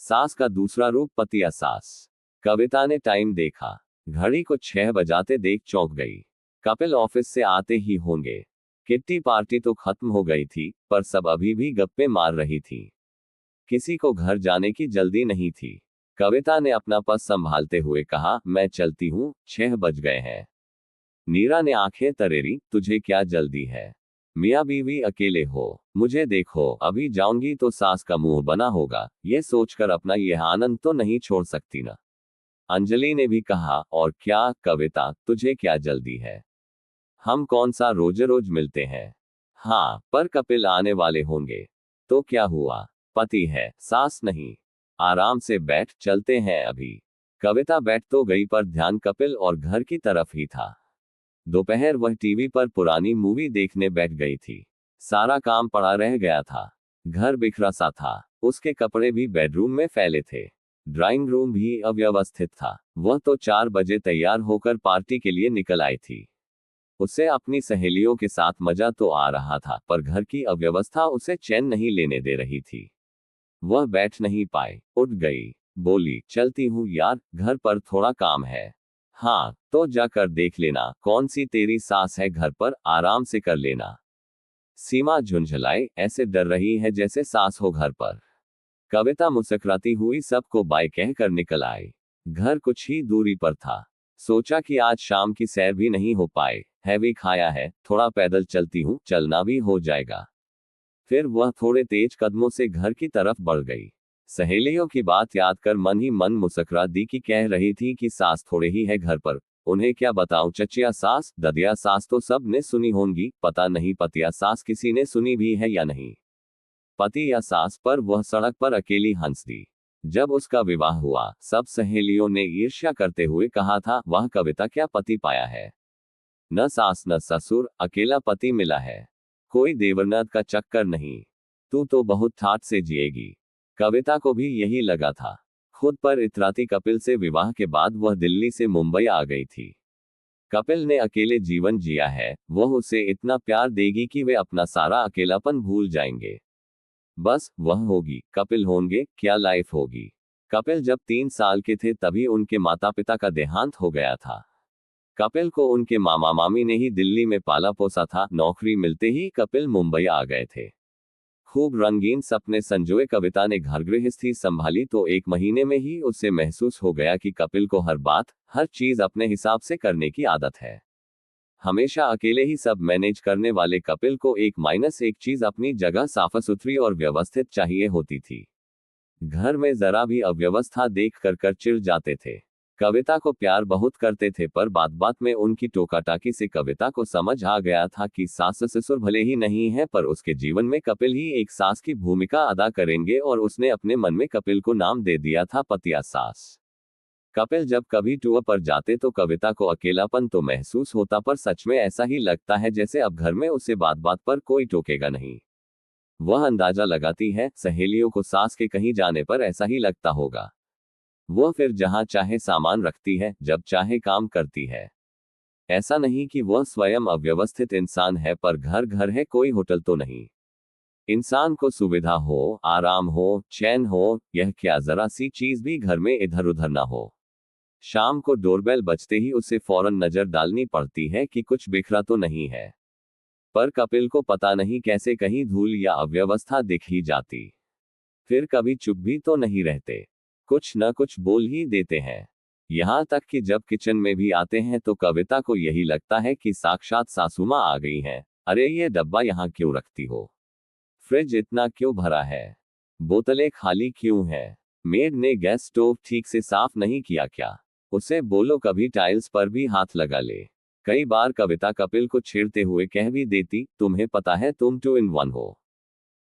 सास का दूसरा रूप पति या सास। कविता ने टाइम देखा, घड़ी को 6 बजाते देख चौंक गई। कपिल ऑफिस से आते ही होंगे। किट्टी पार्टी तो खत्म हो गई थी, पर सब अभी भी गप्पे मार रही थी। किसी को घर जाने की जल्दी नहीं थी। कविता ने अपना पर्स संभालते हुए कहा, मैं चलती हूँ, 6 बज गए हैं। नीरा ने आंखें तरेरी, तुझे क्या जल्दी है? मियाँ बीवी अकेले हो, मुझे देखो, अभी जाऊंगी तो सास का मुंह बना होगा, ये सोचकर अपना यह आनंद तो नहीं छोड़ सकती ना। अंजलि ने भी कहा, और क्या कविता, तुझे क्या जल्दी है? हम कौन सा रोज रोज मिलते हैं। हाँ, पर कपिल आने वाले होंगे। तो क्या हुआ? पति है, सास नहीं। आराम से बैठ, चलते हैं अभी। कविता बैठ तो गई, पर ध्यान कपिल और घर की तरफ ही था। दोपहर वह टीवी पर पुरानी मूवी देखने बैठ गई थी। सारा काम पड़ा रह गया था। घर बिखरा सा था। उसके कपड़े भी बेडरूम में फैले थे। ड्राइंग रूम भी अव्यवस्थित था। वह तो 4 बजे तैयार होकर पार्टी के लिए निकल आई थी। उसे अपनी सहेलियों के साथ मजा तो आ रहा था, पर घर की अव्यवस्था उसे चैन नहीं लेने दे रही थी। वह बैठ नहीं पाई, उठ गई। बोली, चलती हूँ यार, घर पर थोड़ा काम है। हाँ, तो जाकर देख लेना कौन सी तेरी सास है घर पर, आराम से कर लेना। सीमा झुंझलाई, ऐसे डर रही है जैसे सास हो घर पर। कविता मुस्कुराती हुई सबको बाय कहकर निकल आई। घर कुछ ही दूरी पर था। सोचा कि आज शाम की सैर भी नहीं हो पाए, हैवी खाया है, थोड़ा पैदल चलती हूँ, चलना भी हो जाएगा। फिर वह थोड़े तेज कदमों से घर की तरफ बढ़ गई। सहेलियों की बात याद कर मन ही मन मुस्कुरा दी कि कह रही थी कि सास थोड़े ही है घर पर, उन्हें क्या बताऊं, चचिया सास, ददिया सास तो सब ने सुनी होंगी, पता नहीं पतिया सास किसी ने सुनी भी है या नहीं। पति या सास पर वह सड़क पर अकेली हंस दी। जब उसका विवाह हुआ, सब सहेलियों ने ईर्ष्या करते हुए कहा था, वह कविता क्या पति पाया है, न सास न ससुर, अकेला पति मिला है, कोई देवरनाथ का चक्कर नहीं, तू तो बहुत ठाठ से जिएगी। कविता को भी यही लगा था। खुद पर इतराती कपिल से विवाह के बाद वह दिल्ली से मुंबई आ गई थी। कपिल ने अकेले जीवन जिया है, वह उसे इतना प्यार देगी कि वे अपना सारा अकेलापन भूल जाएंगे। बस वह होगी, कपिल होंगे, क्या लाइफ होगी। कपिल जब 3 साल के थे तभी उनके माता पिता का देहांत हो गया था। कपिल को उनके मामा मामी ने ही दिल्ली में पाला पोसा था। नौकरी मिलते ही कपिल मुंबई आ गए थे। खूब रंगीन सपने संजोए कविता ने घर गृहस्थी संभाली तो 1 महीने में ही उसे महसूस हो गया कि कपिल को हर बात, हर चीज अपने हिसाब से करने की आदत है। हमेशा अकेले ही सब मैनेज करने वाले कपिल को एक चीज अपनी जगह साफ सुथरी और व्यवस्थित चाहिए होती थी। घर में जरा भी अव्यवस्था देख कर चिढ़ जाते थे। कविता को प्यार बहुत करते थे, पर बात बात में उनकी टोकाटाकी से कविता को समझ आ गया था कि सास ससुर भले ही नहीं है, पर उसके जीवन में कपिल ही एक सास की भूमिका अदा करेंगे, और उसने अपने मन में कपिल को नाम दे दिया था पतिया सास। कपिल जब कभी टूर पर जाते तो कविता को अकेलापन तो महसूस होता, पर सच में ऐसा ही लगता है जैसे अब घर में उसे बात बात पर कोई टोकेगा नहीं। वह अंदाजा लगाती है, सहेलियों को सास के कहीं जाने पर ऐसा ही लगता होगा। वह फिर जहां चाहे सामान रखती है, जब चाहे काम करती है। ऐसा नहीं कि वह स्वयं अव्यवस्थित इंसान है, पर घर घर है, कोई होटल तो नहीं। इंसान को सुविधा हो, आराम हो, चैन हो, यह क्या जरा सी चीज भी घर में इधर उधर ना हो। शाम को डोरबेल बजते ही उसे फौरन नजर डालनी पड़ती है कि कुछ बिखरा तो नहीं है। पर कपिल को पता नहीं कैसे कहीं धूल या अव्यवस्था दिख ही जाती। फिर कभी चुप भी तो नहीं रहते, कुछ न कुछ बोल ही देते हैं। यहां तक कि जब किचन में भी आते हैं तो कविता को यही लगता है कि साक्षात सासू मां आ गई हैं। अरे ये डब्बा यहां क्यों रखती हो? फ्रिज इतना क्यों भरा है? बोतलें खाली क्यों है? मेड ने गैस स्टोव ठीक से साफ नहीं किया क्या? उसे बोलो कभी टाइल्स पर भी हाथ लगा ले। कई बार कविता कपिल को छेड़ते हुए कह भी देती, तुम्हें पता है तुम 2 in 1 हो।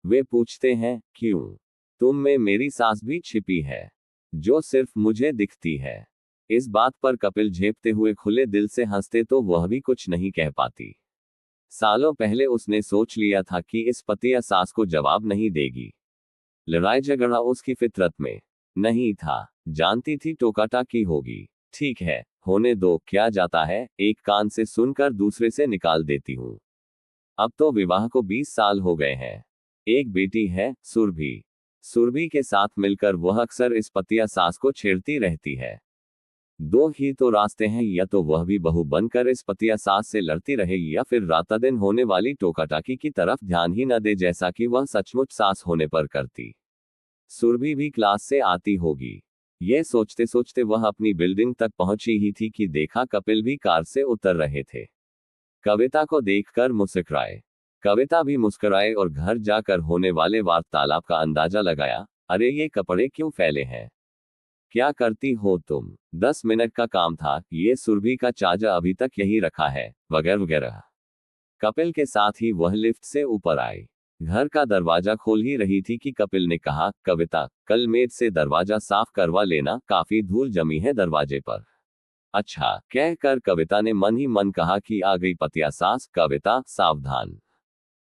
वे पूछते हैं, क्यों? तुम में मेरी सास भी छिपी है, जो सिर्फ मुझे दिखती है। इस बात पर कपिल झेपते हुए खुले दिल से हंसते तो वह भी कुछ नहीं कह पाती। सालों पहले उसने सोच लिया था कि इस पति या सास को जवाब नहीं देगी। लड़ाई झगड़ा उसकी फितरत में नहीं था। जानती थी टोकाटाकी होगी। ठीक है, होने दो, क्या जाता है, एक कान से सुनकर दूसरे से निकाल देती हूँ। अब तो विवाह को 20 साल हो गए हैं। एक बेटी है, सुरभि। सुरभि के साथ मिलकर वह अक्सर इस पतिया सास को छेड़ती रहती है। दो ही तो रास्ते हैं, या तो वह भी बहू बनकर इस पतिया सास से लड़ती रहे या फिर राता दिन होने वाली टोकाटाकी की तरफ ध्यान ही न दे, जैसा कि वह सचमुच सास होने पर करती। सुरभि भी क्लास से आती होगी। यह सोचते सोचते वह अपनी बिल्डिंग तक पहुंची ही थी कि देखा कपिल भी कार से उतर रहे थे। कविता को देखकर मुस्कुराए। कविता भी मुस्कुराए और घर जाकर होने वाले वार्तालाप का अंदाजा लगाया। अरे ये कपड़े क्यों फैले हैं? क्या करती हो तुम? 10 मिनट का काम था, ये सुरभि का चार्जर अभी तक यही रखा है, वगैरह वगैरह। कपिल के साथ ही वह लिफ्ट से ऊपर आई। घर का दरवाजा खोल ही रही थी कि कपिल ने कहा, कविता कल मेज से दरवाजा साफ करवा लेना, काफी धूल जमी है दरवाजे पर। अच्छा कहकर कविता ने मन ही मन कहा कि आ गई पतिया सास। कविता सावधान।